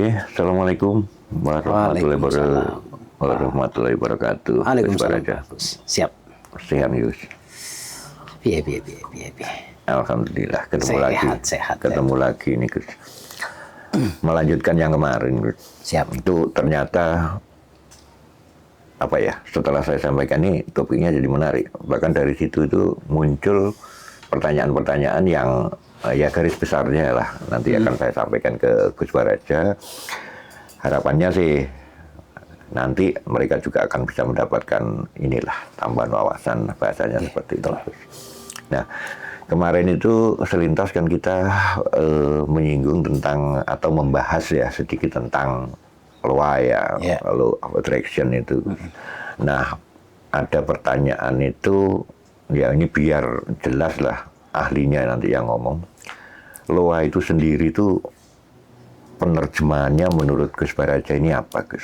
Oke, Assalamualaikum warahmatullahi wabarakatuh. Waalaikumsalam. Siap. Sehat, Yus. Piye. Alhamdulillah, Sehat. ketemu lagi nih, Gus. Melanjutkan yang kemarin, Gus. Siap. Itu ternyata apa ya? Setelah saya sampaikan ini, topiknya jadi menarik. Bahkan dari situ itu muncul pertanyaan-pertanyaan yang ya garis besarnya lah nanti akan saya sampaikan ke Gus Baraja. Harapannya sih nanti mereka juga akan bisa mendapatkan inilah tambahan wawasan bahasanya seperti itu. Nah, kemarin itu selintas kan kita menyinggung tentang atau membahas ya sedikit tentang LOA ya, lalu attraction itu. Nah, ada pertanyaan itu ya ini biar jelas lah ahlinya nanti yang ngomong. LOA itu sendiri itu penerjemahannya menurut Gus Baraja ini apa, Gus?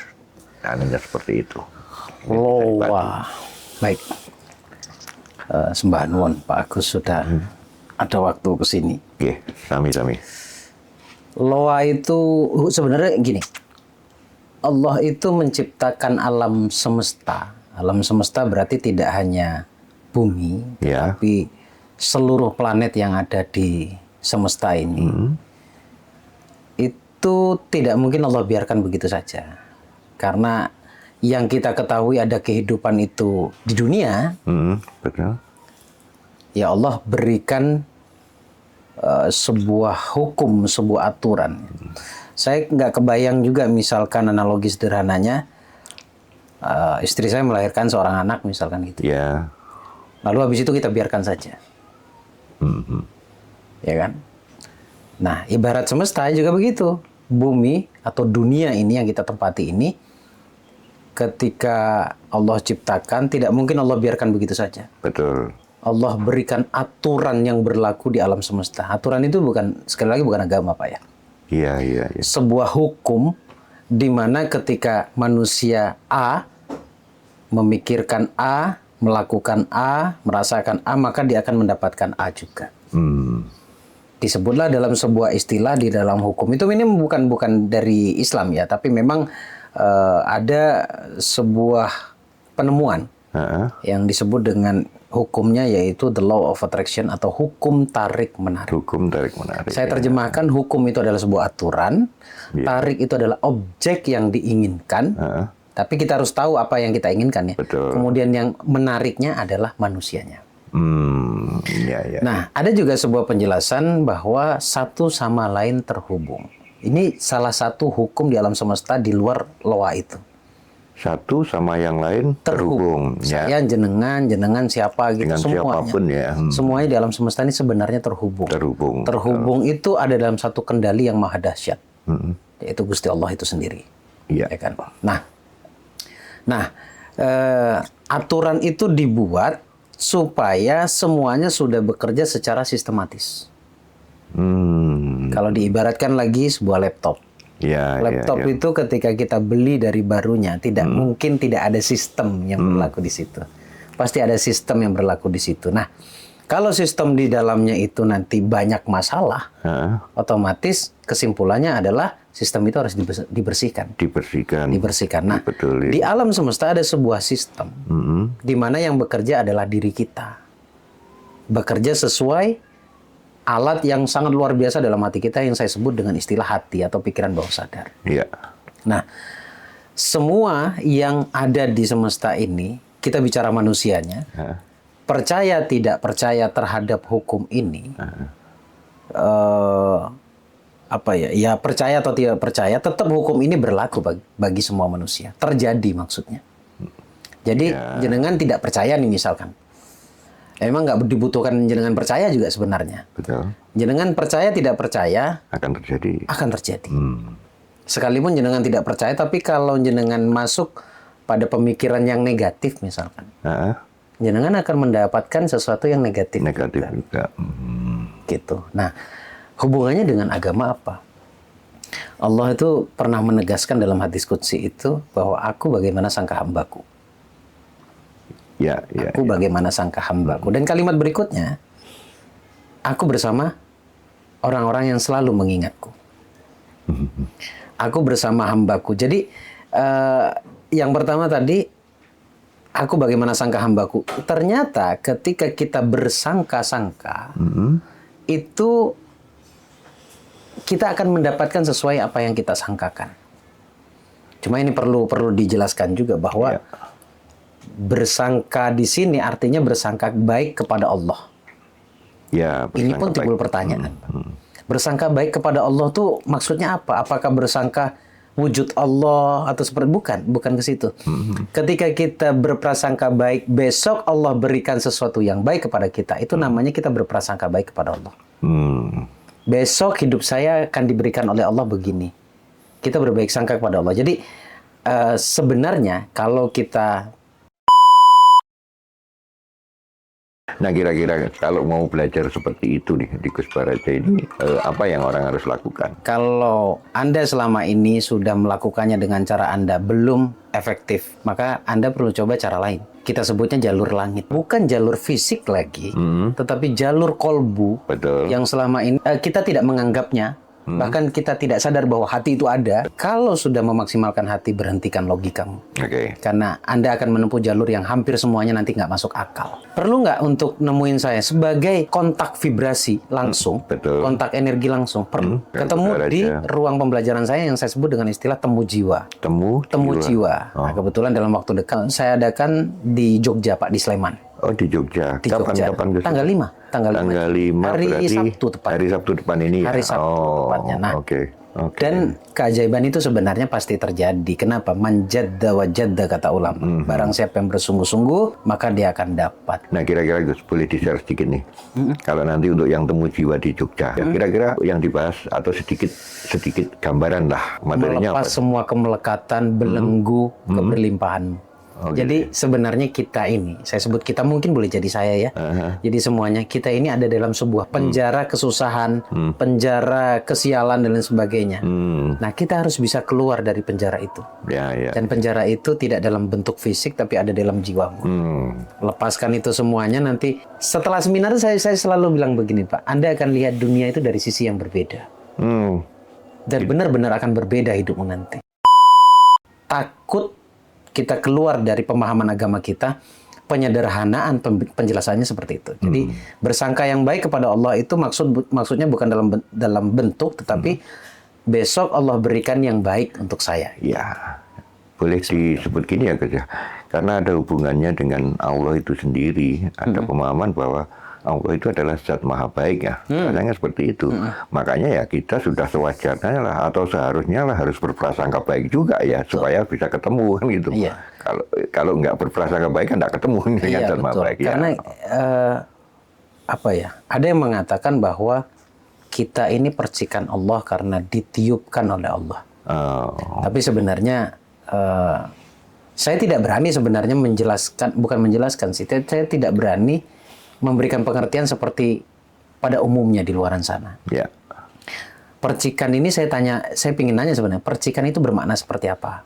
Anehnya seperti itu. LOA. Baik. Sembah nuwun Pak Agus sudah ada waktu ke sini. Oke, sami-sami. LOA itu sebenarnya gini. Allah itu menciptakan alam semesta. Alam semesta berarti tidak hanya bumi, tapi seluruh planet yang ada di semesta ini. Itu tidak mungkin Allah biarkan begitu saja. Karena yang kita ketahui ada kehidupan itu di dunia, betul. Ya Allah berikan sebuah hukum, sebuah aturan. Saya nggak kebayang juga misalkan analogi sederhananya, istri saya melahirkan seorang anak misalkan gitu. Ya. Lalu habis itu kita biarkan saja. Ya kan? Nah, ibarat semesta juga begitu. Bumi atau dunia ini yang kita tempati ini, ketika Allah ciptakan, tidak mungkin Allah biarkan begitu saja. Betul. Allah berikan aturan yang berlaku di alam semesta. Aturan itu bukan, sekali lagi bukan agama, Pak ya. Iya. Sebuah hukum di mana ketika manusia A memikirkan A, melakukan A, merasakan A, maka dia akan mendapatkan A juga. Disebutlah dalam sebuah istilah di dalam hukum itu, ini bukan dari Islam ya, tapi memang ada sebuah penemuan yang disebut dengan hukumnya, yaitu the law of attraction atau hukum tarik menarik. Hukum tarik menarik. Saya terjemahkan, hukum itu adalah sebuah aturan, tarik itu adalah objek yang diinginkan. Tapi kita harus tahu apa yang kita inginkan ya. Betul. Kemudian yang menariknya adalah manusianya. Ya. Nah, ada juga sebuah penjelasan bahwa satu sama lain terhubung. Ini salah satu hukum di alam semesta di luar LOA itu. Satu sama yang lain terhubung. Ya. Saya, jenengan siapa gitu, dengan semuanya. Siapapun ya. Semuanya di alam semesta ini sebenarnya terhubung. Terhubung itu ada dalam satu kendali yang maha dahsyat. Yaitu Gusti Allah itu sendiri. Iya. Ya kan? Nah, aturan itu dibuat supaya semuanya sudah bekerja secara sistematis. Kalau diibaratkan lagi sebuah laptop. Laptop itu ketika kita beli dari barunya, tidak mungkin tidak ada sistem yang berlaku di situ. Pasti ada sistem yang berlaku di situ. Nah, kalau sistem di dalamnya itu nanti banyak masalah, otomatis kesimpulannya adalah sistem itu harus dibersihkan. Nah, di alam semesta ada sebuah sistem di mana yang bekerja adalah diri kita. Bekerja sesuai alat yang sangat luar biasa dalam hati kita yang saya sebut dengan istilah hati atau pikiran bawah sadar. Iya. Nah, semua yang ada di semesta ini, kita bicara manusianya, percaya tidak percaya terhadap hukum ini, ya percaya atau tidak percaya, tetap hukum ini berlaku bagi semua manusia. Terjadi maksudnya. Jadi jenengan tidak percaya nih misalkan. Emang nggak dibutuhkan jenengan percaya juga sebenarnya. Betul. Jenengan percaya tidak percaya akan terjadi. Sekalipun jenengan tidak percaya, tapi kalau jenengan masuk pada pemikiran yang negatif misalkan, jenengan akan mendapatkan sesuatu yang negatif juga. Gitu. Nah, hubungannya dengan agama apa? Allah itu pernah menegaskan dalam hadis qudsi itu bahwa aku bagaimana sangka hambaku. Aku bagaimana sangka hambaku. Dan kalimat berikutnya, aku bersama orang-orang yang selalu mengingatku. Aku bersama hambaku. Jadi yang pertama tadi, aku bagaimana sangka hambaku. Ternyata ketika kita bersangka-sangka, itu kita akan mendapatkan sesuai apa yang kita sangkakan. Cuma ini perlu dijelaskan juga bahwa bersangka di sini artinya bersangka baik kepada Allah. Ya, Ini pun timbul pertanyaan. Bersangka baik kepada Allah tuh maksudnya apa? Apakah bersangka wujud Allah atau seperti bukan ke situ. Ketika kita berprasangka baik, besok Allah berikan sesuatu yang baik kepada kita, itu namanya kita berprasangka baik kepada Allah. Besok hidup saya akan diberikan oleh Allah begini. Kita berbaik sangka kepada Allah. Jadi sebenarnya kalau kita... Nah, kira-kira kalau mau belajar seperti itu nih di Gus Baraja ini, apa yang orang harus lakukan? Kalau Anda selama ini sudah melakukannya dengan cara Anda belum efektif, maka Anda perlu coba cara lain. Kita sebutnya jalur langit. Bukan jalur fisik lagi, tetapi jalur kolbu. Betul. Yang selama ini kita tidak menganggapnya. Bahkan kita tidak sadar bahwa hati itu ada. Kalau sudah memaksimalkan hati, berhentikan logikamu. Karena Anda akan menempuh jalur yang hampir semuanya nanti nggak masuk akal. Perlu nggak untuk nemuin saya sebagai kontak vibrasi langsung, kontak energi langsung? Perlu. Ketemu di ruang pembelajaran saya yang saya sebut dengan istilah temu jiwa. Temu jiwa. Nah, kebetulan dalam waktu dekat saya adakan di Jogja, Pak, di Sleman. Oh, di Jogja. Di Jogja. Kapan? Tanggal 5. Tanggal 5 hari berarti Sabtu tepat. Hari Sabtu depan ini ya? Hari Sabtu tepatnya. Nah, dan keajaiban itu sebenarnya pasti terjadi. Kenapa? Manjadda wajadda kata ulama. Barang siapa yang bersungguh-sungguh, maka dia akan dapat. Nah, kira-kira Gus, boleh di-share sedikit nih. Kalau nanti untuk yang temu jiwa di Jogja, kira-kira yang dibahas atau sedikit gambaran lah materinya melepas apa? Semua kemelekatan, belenggu, keberlimpahan. Jadi sebenarnya kita ini, saya sebut kita, mungkin boleh jadi saya ya. Jadi semuanya kita ini ada dalam sebuah penjara kesusahan, penjara kesialan dan lain sebagainya. Nah, kita harus bisa keluar dari penjara itu. Dan penjara itu tidak dalam bentuk fisik, tapi ada dalam jiwamu. Lepaskan itu semuanya, nanti setelah seminar saya selalu bilang begini, Pak. Anda akan lihat dunia itu dari sisi yang berbeda. Dan benar-benar akan berbeda hidupmu nanti. Takut kita keluar dari pemahaman agama kita, penyederhanaan penjelasannya seperti itu. Jadi bersangka yang baik kepada Allah itu maksudnya bukan dalam bentuk, tetapi besok Allah berikan yang baik untuk saya. Ya, boleh disebut gini ya, Gus ya. Karena ada hubungannya dengan Allah itu sendiri. Ada pemahaman bahwa Allah itu adalah zat maha baik ya. Katanya seperti itu. Makanya ya kita sudah sewajarnya lah atau seharusnya lah harus berprasangka baik juga ya, supaya bisa ketemu kan gitu. Kalau nggak berprasangka baik kan nggak ketemu dengan zat maha baik. Karena apa ya? Ada yang mengatakan bahwa kita ini percikan Allah karena ditiupkan oleh Allah. Tapi sebenarnya saya tidak berani sebenarnya bukan menjelaskan sih. Saya tidak berani memberikan pengertian seperti pada umumnya di luaran sana. Percikan ini saya ingin nanya sebenarnya, percikan itu bermakna seperti apa?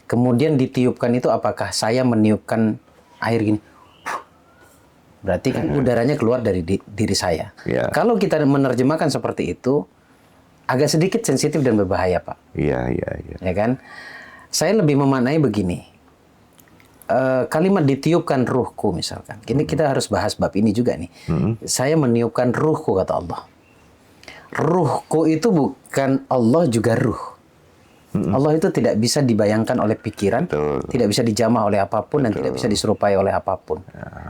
Kemudian ditiupkan itu apakah saya meniupkan air gini? Berarti kan udaranya keluar dari diri saya. Kalau kita menerjemahkan seperti itu, agak sedikit sensitif dan berbahaya, Pak. Ya kan? Saya lebih memaknai begini. Kalimat ditiupkan ruhku misalkan. Ini kita harus bahas bab ini juga nih. Saya meniupkan ruhku kata Allah. Ruhku itu bukan Allah juga ruh. Allah itu tidak bisa dibayangkan oleh pikiran, tidak bisa dijamah oleh apapun, dan tidak bisa diserupai oleh apapun.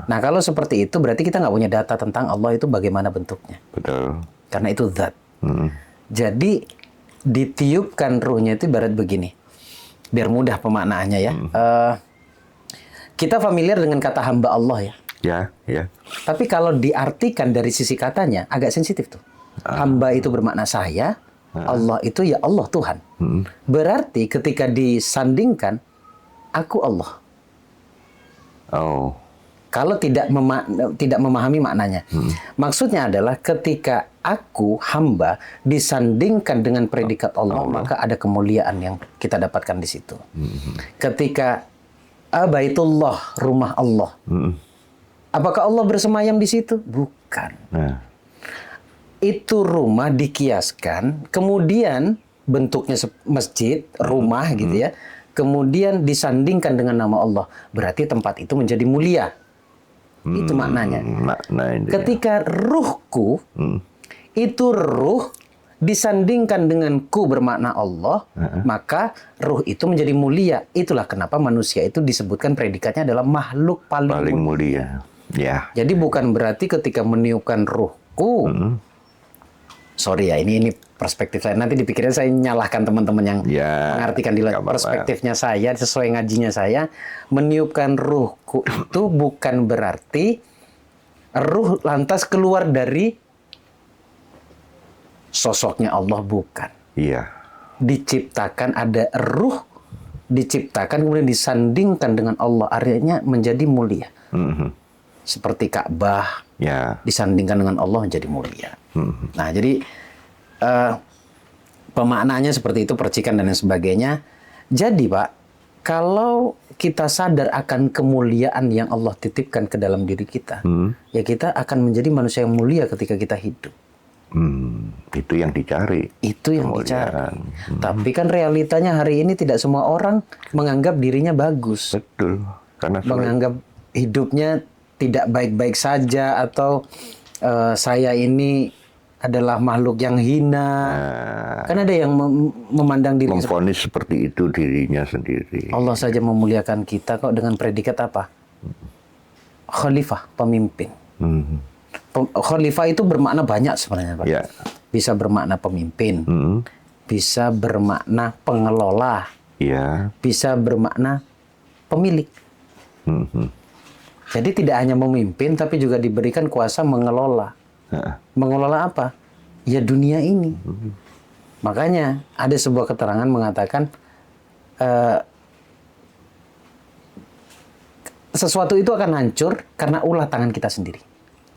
Nah, kalau seperti itu berarti kita nggak punya data tentang Allah itu bagaimana bentuknya. Karena itu zat. Jadi ditiupkan ruhnya itu ibarat begini. Biar mudah pemaknaannya ya. Kita familiar dengan kata hamba Allah ya. Tapi kalau diartikan dari sisi katanya agak sensitif tuh. Hamba itu bermakna saya, Allah itu ya Allah Tuhan. Berarti ketika disandingkan aku Allah. Kalau tidak memahami maknanya. Maksudnya adalah ketika aku hamba disandingkan dengan predikat Allah, maka ada kemuliaan yang kita dapatkan di situ. Ketika Baitullah, rumah Allah. Apakah Allah bersemayam di situ? Bukan. Itu rumah dikiaskan, kemudian bentuknya masjid, rumah gitu ya, kemudian disandingkan dengan nama Allah, berarti tempat itu menjadi mulia. Itu maknanya. Makna ini. Ketika ruhku, itu ruh disandingkan dengan ku bermakna Allah, maka ruh itu menjadi mulia. Itulah kenapa manusia itu disebutkan predikatnya adalah makhluk paling mulia. Ya. Jadi bukan berarti ketika meniupkan ruhku, sorry ya, ini perspektif saya. Nanti dipikirnya saya nyalahkan teman-teman yang mengartikan di perspektifnya saya, sesuai ngajinya saya. Meniupkan ruhku itu bukan berarti ruh lantas keluar dari sosoknya Allah, bukan. Iya. Diciptakan ada ruh, diciptakan kemudian disandingkan dengan Allah, artinya menjadi mulia. Seperti Ka'bah, disandingkan dengan Allah menjadi mulia. Nah, jadi pemaknaannya seperti itu, percikan dan lain sebagainya. Jadi, Pak, kalau kita sadar akan kemuliaan yang Allah titipkan ke dalam diri kita, ya kita akan menjadi manusia yang mulia ketika kita hidup. Itu yang dicari. Itu yang dicari. Tapi kan realitanya hari ini tidak semua orang menganggap dirinya bagus. Betul. Karena menganggap hidupnya tidak baik-baik saja, atau saya ini adalah makhluk yang hina. Kan ada yang memandang diri memvonis seperti itu dirinya sendiri. Allah saja memuliakan kita kok dengan predikat apa? Khalifah, pemimpin. Khalifah itu bermakna banyak sebenarnya, Pak. Ya. Bisa bermakna pemimpin, bisa bermakna pengelola, bisa bermakna pemilik. Jadi tidak hanya memimpin, tapi juga diberikan kuasa mengelola. Mengelola apa? Ya dunia ini. Makanya ada sebuah keterangan mengatakan sesuatu itu akan hancur karena ulah tangan kita sendiri.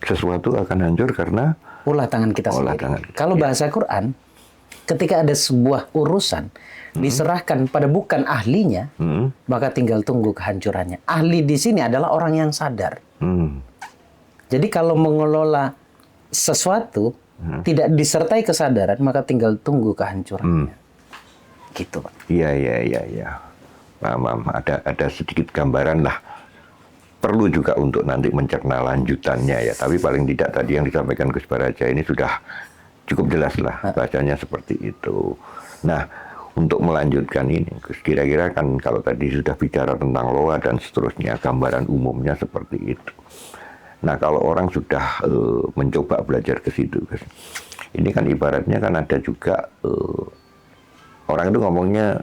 Sesuatu akan hancur karena ulah tangan kita sendiri. Kalau bahasa Quran, ketika ada sebuah urusan diserahkan pada bukan ahlinya, maka tinggal tunggu kehancurannya. Ahli di sini adalah orang yang sadar. Jadi kalau mengelola sesuatu tidak disertai kesadaran, maka tinggal tunggu kehancurannya. Gitu, Pak. Iya. Paham. Ada sedikit gambaran lah. Perlu juga untuk nanti mencerna lanjutannya ya. Tapi paling tidak tadi yang disampaikan Gus Baraja ini sudah cukup jelas lah bacanya seperti itu. Nah, untuk melanjutkan ini, Gus, kira-kira kan kalau tadi sudah bicara tentang loa dan seterusnya, gambaran umumnya seperti itu. Nah, kalau orang sudah mencoba belajar ke situ, Gus, ini kan ibaratnya kan ada juga orang itu ngomongnya,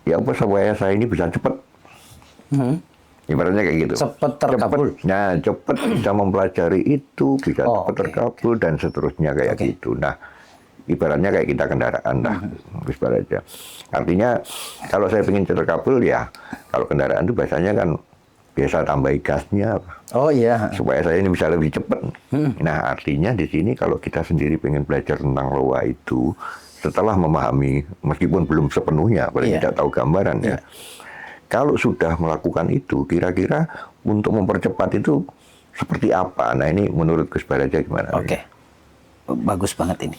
ya apa supaya saya ini bisa cepat. Ibaratnya kayak gitu. Cepat terkabul. Nah, cepat bisa mempelajari itu, bisa cepat terkabul dan seterusnya kayak gitu. Nah, ibaratnya kayak kita kendaraan lah, Gus Baraja. Artinya kalau saya ingin terkabul ya, kalau kendaraan itu biasanya kan biasa tambahi gasnya. Oh iya. Supaya saya ini bisa lebih cepat. Nah, artinya di sini kalau kita sendiri pengen belajar tentang loa itu, setelah memahami, meskipun belum sepenuhnya, paling tidak tahu gambaran ya. Kalau sudah melakukan itu, kira-kira untuk mempercepat itu seperti apa? Nah, ini menurut Gus Baraja gimana? Oke. Bagus banget ini.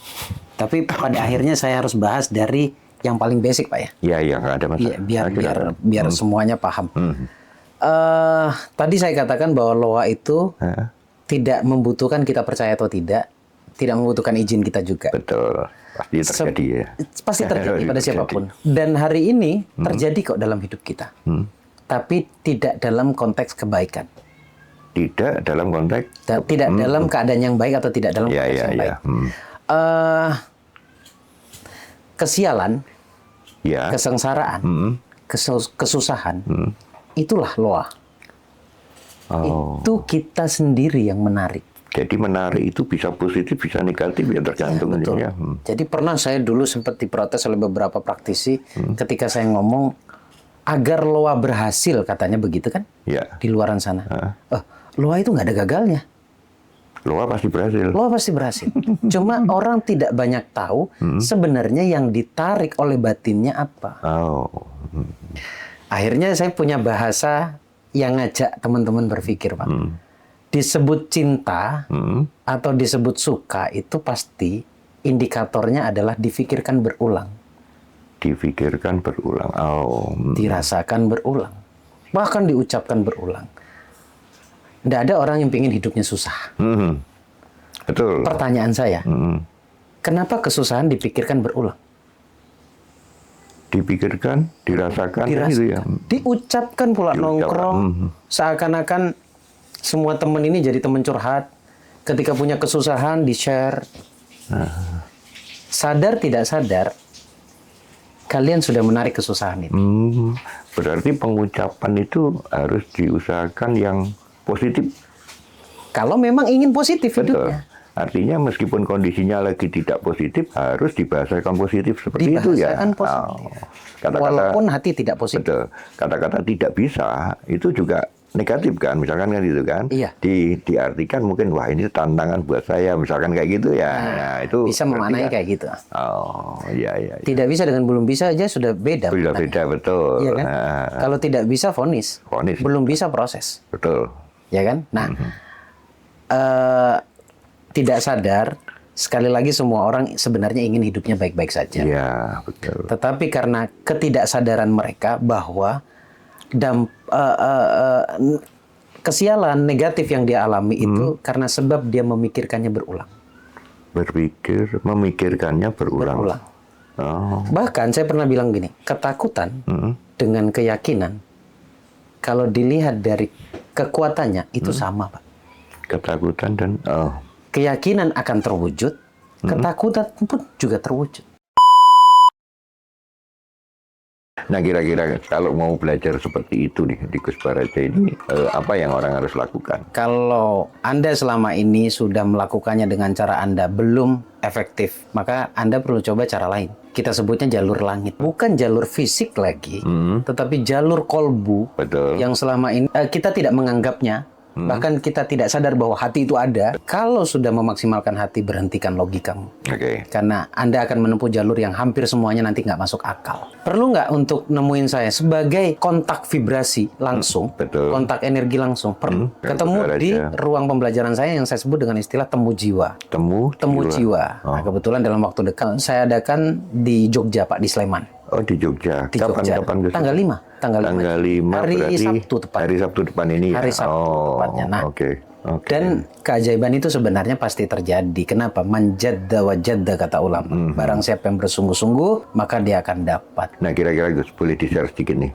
Tapi pada akhirnya saya harus bahas dari yang paling basic, Pak ya. Iya, nggak ada masalah. Iya, biar semuanya paham. Tadi saya katakan bahwa loa itu tidak membutuhkan kita percaya atau tidak membutuhkan izin kita juga. Betul. Pasti terjadi ya. Pasti terjadi pada siapapun. Dan hari ini terjadi kok dalam hidup kita. Tapi tidak dalam konteks kebaikan. Tidak dalam konteks? Tidak dalam keadaan yang baik atau tidak dalam konteks yang baik. Kesialan, kesengsaraan, kesusahan, itulah loa. Itu kita sendiri yang menarik. Jadi menarik itu bisa positif, bisa negatif, ya tergantung. Ya. Jadi pernah saya dulu sempat diprotes oleh beberapa praktisi ketika saya ngomong agar loa berhasil, katanya begitu kan? Di luaran sana. Loa itu nggak ada gagalnya. Loa pasti berhasil. Loa pasti berhasil. Cuma orang tidak banyak tahu sebenarnya yang ditarik oleh batinnya apa. Akhirnya saya punya bahasa yang ngajak teman-teman berpikir, Pak. Disebut cinta atau disebut suka itu pasti indikatornya adalah difikirkan berulang. Difikirkan berulang. Oh. Dirasakan berulang. Bahkan diucapkan berulang. Tidak ada orang yang ingin hidupnya susah. Betul. Pertanyaan saya, kenapa kesusahan dipikirkan berulang? Dipikirkan, dirasakan, gitu ya. Diucapkan pula Diucapkan. nongkrong. Seakan-akan semua teman ini jadi teman curhat. Ketika punya kesusahan, di-share. Sadar tidak sadar, kalian sudah menarik kesusahan itu. Berarti pengucapan itu harus diusahakan yang positif. Kalau memang ingin positif Betul. hidupnya. Artinya meskipun kondisinya lagi tidak positif, harus dibahasakan positif seperti itu ya. Dibahasakan positif. Kata-kata, Walaupun hati tidak positif. betul. Kata-kata tidak bisa itu juga negatif kan, misalkan kan gitu kan. Iya. Diartikan mungkin wah ini tantangan buat saya, misalkan kayak gitu ya. Nah, itu Bisa memaknai kayak gitu. Oh, iya iya. Tidak bisa dengan belum bisa aja sudah beda. Sudah beda, betul. Iya kan? Kalau tidak bisa vonis. Vonis. Belum bisa proses. Betul. Ya kan? Nah, tidak sadar, sekali lagi semua orang sebenarnya ingin hidupnya baik-baik saja. Iya, betul. Tetapi karena ketidaksadaran mereka bahwa kesialan negatif yang dia alami itu karena sebab dia memikirkannya berulang. Memikirkannya berulang. Berulang. Oh. Bahkan saya pernah bilang gini, ketakutan dengan keyakinan, kalau dilihat dari kekuatannya itu sama, Pak. Ketakutan dan Keyakinan akan terwujud, ketakutan pun juga terwujud. Nah, kira-kira kalau mau belajar seperti itu di Gus Baraja ini, apa yang orang harus lakukan? Kalau Anda selama ini sudah melakukannya dengan cara Anda belum efektif, maka Anda perlu coba cara lain. Kita sebutnya jalur langit. Bukan jalur fisik lagi, tetapi jalur kolbu. Betul. Yang selama ini kita tidak menganggapnya. Bahkan kita tidak sadar bahwa hati itu ada. Kalau sudah memaksimalkan hati, berhentikan logikamu. Oke. Karena Anda akan menempuh jalur yang hampir semuanya nanti nggak masuk akal. Perlu nggak untuk nemuin saya sebagai kontak vibrasi langsung, betul. kontak energi langsung. Perlu. Ketemu di ruang pembelajaran saya yang saya sebut dengan istilah temu jiwa. Temu Jiwa. Nah, kebetulan dalam waktu dekat saya adakan di Jogja, Pak, di Sleman. Oh, di Jogja. Di Jogja. Kapan Gus? Tanggal 5. Tanggal 5 hari berarti Sabtu tepat. Hari Sabtu depan ini ya? Hari Sabtu tepatnya. Nah, oke. Dan keajaiban itu sebenarnya pasti terjadi. Kenapa? Manjadda wajadda kata ulama. Barang siapa yang bersungguh-sungguh, maka dia akan dapat. Nah, kira-kira Gus boleh di-share sedikit nih.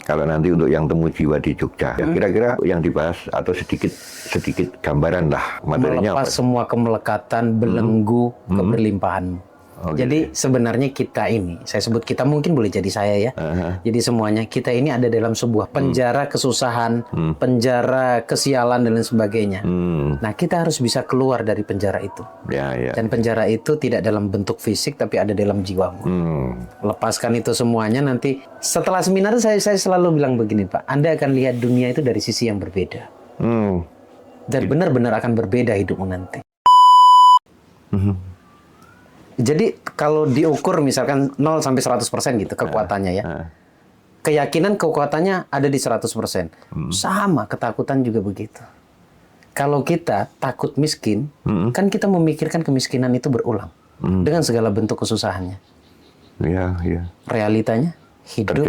Kalau nanti untuk yang temu jiwa di Jogja, kira-kira yang dibahas atau sedikit gambaran lah materinya Melepas apa? semua kemelekatan, belenggu, keberlimpahan. Jadi sebenarnya kita ini, saya sebut kita, mungkin boleh jadi saya ya. Jadi semuanya kita ini ada dalam sebuah penjara kesusahan, penjara kesialan dan lain sebagainya. Nah, kita harus bisa keluar dari penjara itu. Ya. Dan penjara itu tidak dalam bentuk fisik tapi ada dalam jiwamu. Lepaskan itu semuanya, nanti setelah seminar saya selalu bilang begini, Pak. Anda akan lihat dunia itu dari sisi yang berbeda. Dan benar-benar akan berbeda hidupmu nanti. Jadi kalau diukur misalkan 0 sampai 100% gitu kekuatannya ya. Keyakinan kekuatannya ada di 100%. Sama, ketakutan juga begitu. Kalau kita takut miskin, kan kita memikirkan kemiskinan itu berulang. Dengan segala bentuk kesusahannya. Iya. Realitanya hidup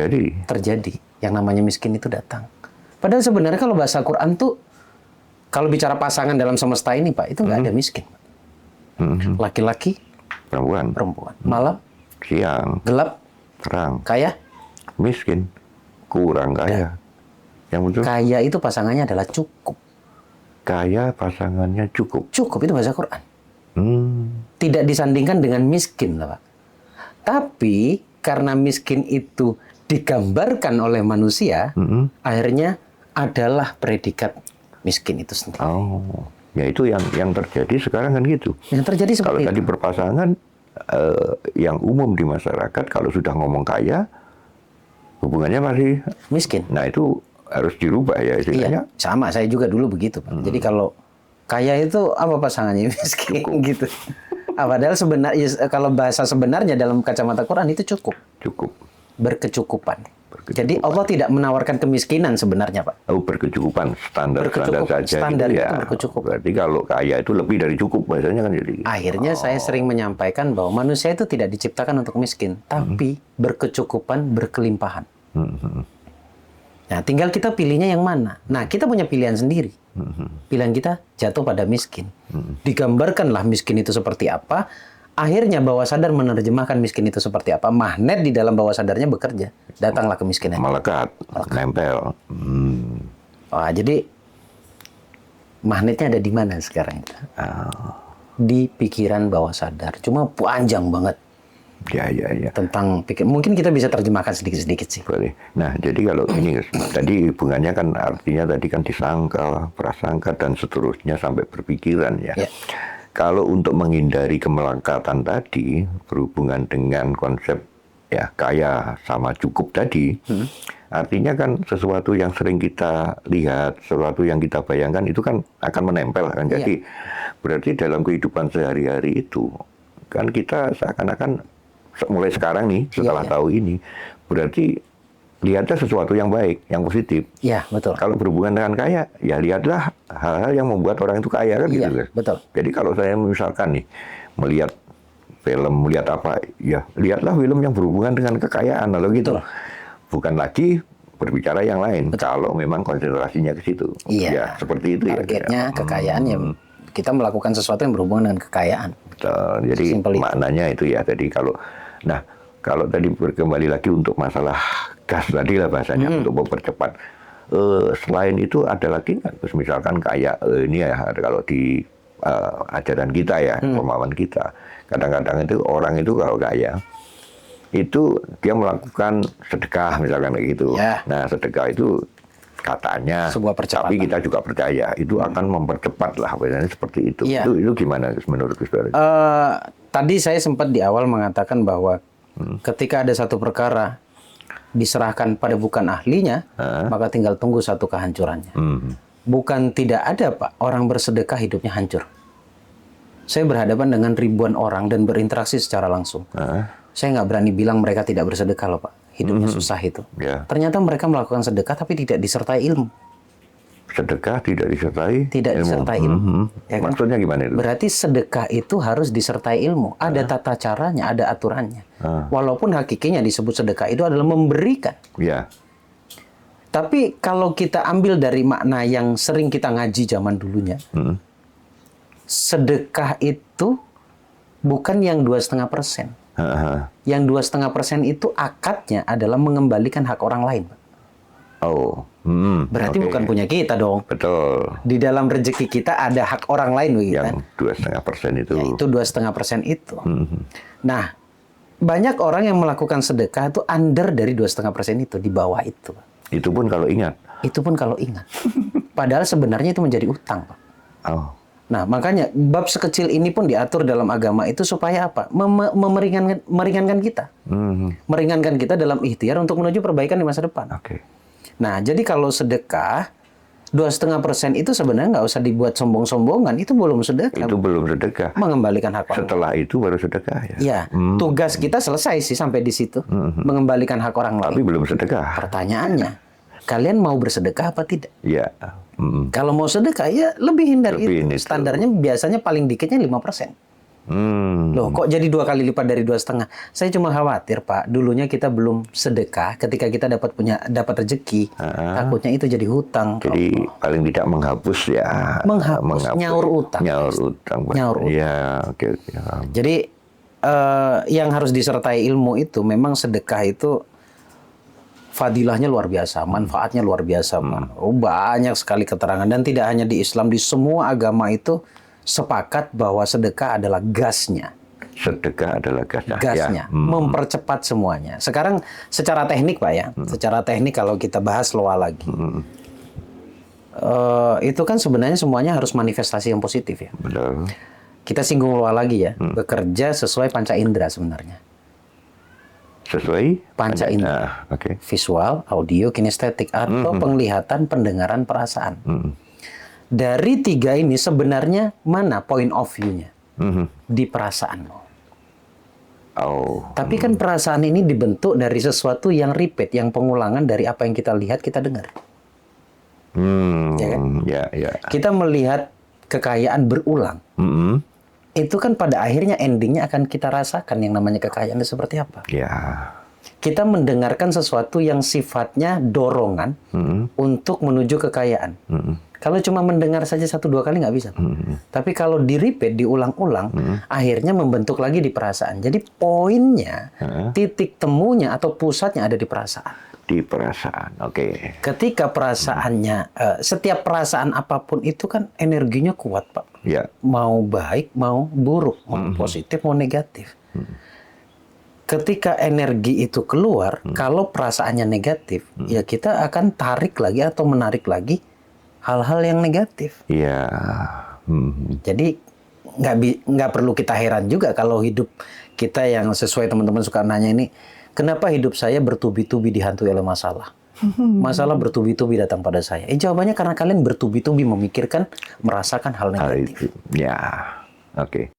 terjadi. Yang namanya miskin itu datang. Padahal sebenarnya kalau bahasa Quran tuh, kalau bicara pasangan dalam semesta ini, Pak, itu nggak ada miskin. Laki-laki, perempuan. Malam, siang, gelap, terang, kaya, miskin, kurang kaya. Yang betul. Kaya itu pasangannya adalah cukup. Kaya pasangannya cukup. Cukup itu bahasa Quran. Tidak disandingkan dengan miskin, Pak. Tapi karena miskin itu digambarkan oleh manusia, akhirnya adalah predikat miskin itu sendiri. Oh. Ya itu yang terjadi sekarang kan gitu. Yang terjadi seperti kalau itu. tadi berpasangan, yang umum di masyarakat kalau sudah ngomong kaya, hubungannya masih miskin. Nah itu harus dirubah ya istilahnya. Iya, sama. Saya juga dulu begitu, Pak. Jadi kalau kaya itu apa pasangannya? Miskin gitu. Padahal sebenarnya kalau bahasa sebenarnya dalam kacamata Quran itu cukup. Cukup. Berkecukupan. Jadi Allah tidak menawarkan kemiskinan sebenarnya, Pak. Oh, berkecukupan, standar saja. Standar gitu itu ya. berkecukup. Berarti kalau kaya itu lebih dari cukup bahasanya kan jadi. Akhirnya saya sering menyampaikan bahwa manusia itu tidak diciptakan untuk miskin, tapi berkecukupan, berkelimpahan. Nah, tinggal kita pilihnya yang mana. Nah, kita punya pilihan sendiri. Pilihan kita jatuh pada miskin. Digambarkanlah miskin itu seperti apa. Akhirnya bawah sadar menerjemahkan miskin itu seperti apa. Magnet di dalam bawah sadarnya bekerja. Datanglah kemiskinan. Melekat, nempel. Wah, jadi magnetnya ada di mana sekarang? Di pikiran bawah sadar. Cuma panjang banget. Ya. Tentang pikir. Mungkin kita bisa terjemahkan sedikit-sedikit sih. Boleh. Nah, jadi kalau ini tadi hubungannya kan artinya tadi kan disangka, prasangka dan seterusnya sampai berpikiran ya. Kalau untuk menghindari kemelekatan tadi berhubungan dengan konsep ya kaya sama cukup tadi, artinya kan sesuatu yang sering kita lihat, sesuatu yang kita bayangkan itu kan akan menempel kan. Jadi berarti dalam kehidupan sehari-hari itu kan kita seakan-akan mulai sekarang nih setelah tahu ini berarti lihatnya sesuatu yang baik, yang positif. Iya, betul. Kalau berhubungan dengan kaya, ya lihatlah hal-hal yang membuat orang itu kaya kan gitu. Betul. Jadi kalau saya misalkan nih melihat film, melihat apa, ya lihatlah film yang berhubungan dengan kekayaan lalu gitu. Betul. Bukan lagi berbicara yang lain. Betul. Kalau memang konsentrasinya ke situ. Ya, seperti itu. Targetnya kekayaan ya. Kita melakukan sesuatu yang berhubungan dengan kekayaan. Betul. Jadi maknanya itu ya. Jadi kalau tadi kembali lagi untuk masalah gas tadi lah bahasanya untuk mempercepat. Selain itu ada lagi nggak? Terus misalkan kayak ini ya kalau di ajaran kita ya, pemahaman kita, kadang-kadang itu orang itu kalau kaya itu dia melakukan sedekah misalkan kayak gitu. Nah sedekah itu katanya, sebuah percepatan. Tapi kita juga percaya itu akan mempercepat lah, misalnya seperti itu. Itu gimana menurut Gus Baris? Tadi saya sempat di awal mengatakan bahwa ketika ada satu perkara diserahkan pada bukan ahlinya, maka tinggal tunggu satu kehancurannya. Bukan tidak ada, Pak, orang bersedekah hidupnya hancur. Saya berhadapan dengan ribuan orang dan berinteraksi secara langsung. Saya nggak berani bilang mereka tidak bersedekah loh, Pak. Hidupnya susah itu. Ternyata mereka melakukan sedekah tapi tidak disertai ilmu. Sedekah tidak disertai ilmu. Ya kan? Maksudnya gimana itu? Berarti sedekah itu harus disertai ilmu. Ada tata caranya, ada aturannya. Walaupun hakikinya disebut sedekah itu adalah memberikan. Tapi kalau kita ambil dari makna yang sering kita ngaji zaman dulunya, sedekah itu bukan yang 2,5%. Yang 2,5% itu akadnya adalah mengembalikan hak orang lain, Pak. Berarti bukan punya kita dong. Betul. Di dalam rezeki kita ada hak orang lain begitu. Yang 2,5% itu. Ya, itu 2,5% itu. Nah, banyak orang yang melakukan sedekah itu under dari 2,5% itu, di bawah itu. Itu pun kalau ingat. Itu pun kalau ingat. Padahal sebenarnya itu menjadi utang, Pak. Nah, makanya bab sekecil ini pun diatur dalam agama itu supaya apa? Meringankan kita. Meringankan kita dalam ikhtiar untuk menuju perbaikan di masa depan. Nah, jadi kalau sedekah 2,5% itu sebenarnya nggak usah dibuat sombong-sombongan. Itu belum sedekah. Itu belum sedekah. Mengembalikan hak orang. Setelah itu baru sedekah ya. Ya, tugas kita selesai sih sampai di situ. Mengembalikan hak orang lain. Tapi belum sedekah. Pertanyaannya, kalian mau bersedekah apa tidak? Ya. Kalau mau sedekah ya lebihin dari itu. Standarnya biasanya paling dikitnya 5%. Loh, kok jadi 2 kali lipat dari 2,5? Saya cuma khawatir, Pak. Dulunya kita belum sedekah, ketika kita dapat rezeki, takutnya itu jadi hutang. Jadi paling tidak menghapus ya. Menghapus. Nyaur utang. Nyaur utang. Ya, oke. Jadi yang harus disertai ilmu itu memang sedekah itu fadilahnya luar biasa, manfaatnya luar biasa, Pak. Banyak sekali keterangan dan tidak hanya di Islam, di semua agama itu sepakat bahwa sedekah adalah gasnya. Sedekah adalah gasnya. Gasnya, mempercepat semuanya. Sekarang secara teknik, Pak ya, secara teknik kalau kita bahas loa lagi, itu kan sebenarnya semuanya harus manifestasi yang positif ya. Betul. Kita singgung loa lagi ya, bekerja sesuai panca indera sebenarnya. Sesuai panca indera, visual, audio, kinestetik atau penglihatan, pendengaran, perasaan. Dari 3 ini sebenarnya mana point of view-nya? Di perasaan lo. Oh. Tapi kan perasaan ini dibentuk dari sesuatu yang repeat, yang pengulangan dari apa yang kita lihat, kita dengar. Ya kan? Ya. Kita melihat kekayaan berulang. Itu kan pada akhirnya endingnya akan kita rasakan yang namanya kekayaan itu seperti apa. Ya. Kita mendengarkan sesuatu yang sifatnya dorongan untuk menuju kekayaan. Kalau cuma mendengar saja 1-2 kali nggak bisa. Tapi kalau di-repeat, diulang-ulang, akhirnya membentuk lagi di perasaan. Jadi poinnya, titik temunya atau pusatnya ada di perasaan. Di perasaan, oke. Ketika perasaannya, setiap perasaan apapun itu kan energinya kuat, Pak. Ya. Mau baik, mau buruk, mau positif, mau negatif. Ketika energi itu keluar, kalau perasaannya negatif, ya kita akan tarik lagi atau menarik lagi hal-hal yang negatif. Iya. Jadi nggak perlu kita heran juga kalau hidup kita yang sesuai teman-teman suka nanya ini, kenapa hidup saya bertubi-tubi dihantui oleh masalah? Masalah bertubi-tubi datang pada saya. Jawabannya karena kalian bertubi-tubi memikirkan, merasakan hal Hal negatif. itu. Ya. Oke.